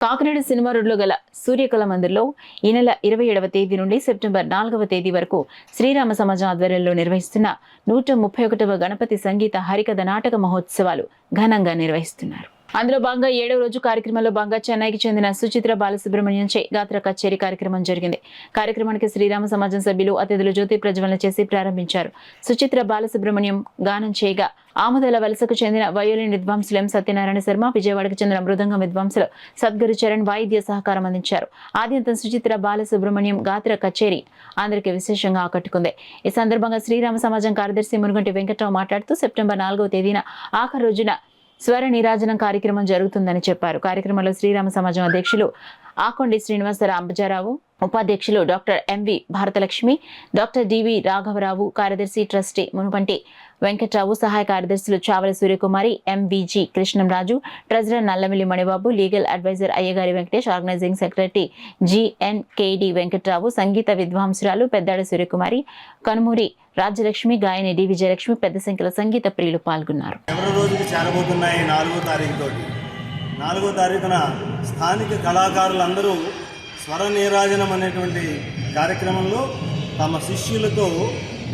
Kakinada cinema రోడ్లో గల సూర్యకళ మందిర్లో ఈ నెల 27వ తేదీ నుండి సెప్టెంబర్ 4వ తేదీ వరకు శ్రీరామ సమాజం ఆధ్వర్యంలో నిర్వహిస్తున్న 131వ గణపతి సంగీత హరికథ నాటక మహోత్సవాలు ఘనంగా నిర్వహిస్తున్నారు. అందులో భాగంగా 7వ రోజు కార్యక్రమంలో భాగంగా చెన్నైకి చెందిన సుచిత్ర బాలసుబ్రహ్మణ్యం చే గాత్ర కచేరీ కార్యక్రమం జరిగింది. కార్యక్రమానికి శ్రీరామ సమాజం సభ్యులు అతిథులు జ్యోతి ప్రజ్వలన చేసి ప్రారంభించారు. సుచిత్ర బాలసుబ్రహ్మణ్యం గానం చేయగా ఆముదల వలసకు చెందిన వయోలిన్ విద్వాంసులు ఎం సత్యనారాయణ శర్మ, విజయవాడకు చెందిన మృదంగం విద్వాంసులు సద్గురు చరణ్ వాయిద్య సహకారం అందించారు. ఆద్యంతం సుచిత్ర బాలసుబ్రహ్మణ్యం గాత్ర కచేరీ అందరికీ విశేషంగా ఆకట్టుకుంది. ఈ సందర్భంగా శ్రీరామ సమాజం కార్యదర్శి మునుగంటి వెంకట్రావు మాట్లాడుతూ సెప్టెంబర్ 4వ తేదీన ఆఖరి రోజున స్వర నీరాజనం కార్యక్రమం జరుగుతుందని చెప్పారు. కార్యక్రమంలో శ్రీరామ సమాజం అధ్యక్షులు ఆకొండి శ్రీనివాసరావు అంబజారావు, ఉపాధ్యక్షులు doctor M V Bharatalakshmi, doctor D V రాఘవరావు, కార్యదర్శి ట్రస్టీ మునుపంటి వెంకట్రావు, సహాయ కార్యదర్శులు Chavala Suryakumari, M V G Krishnamraju, treasurer Nallamilli Manibabu, legal adviser Ayyagari Venkatesh, organising secretary G N K D Venkatrao, సంగీత విద్వాంసురాలు పెద్దాడ సూర్యకుమారి, కనుమూరి రాజ్యలక్ష్మి, గాయని డి విజయలక్ష్మి, పెద్ద సంఖ్యలో సంగీత ప్రియులు పాల్గొన్నారు. 4వ తారీఖున స్థానిక కళాకారులందరూ స్వర నీరాజనం అనేటువంటి కార్యక్రమంలో తమ శిష్యులతో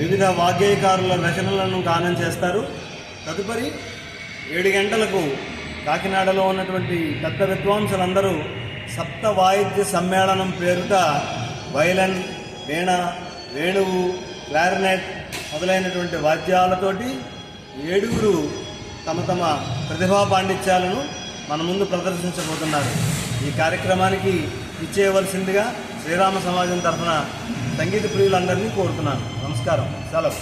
వివిధ వాగ్గేయకారుల రచనలను గానం చేస్తారు. తదుపరి 7 గంటలకు కాకినాడలో ఉన్నటువంటి పెద్ద విద్వాంసులందరూ సప్త వాయిద్య సమ్మేళనం పేరుట వైలన్, వీణ, వేణువు, క్లారినెట్ మొదలైనటువంటి వాద్యాలతోటి 7 తమ తమ ప్రతిభా పాండిత్యాలను మన ముందు ప్రదర్శించబోతున్నారు. ఈ కార్యక్రమానికి ఇచ్చేయవలసిందిగా శ్రీరామ సమాజం తరఫున సంగీత ప్రియులందరినీ కోరుతున్నాను. నమస్కారం. సెలవు.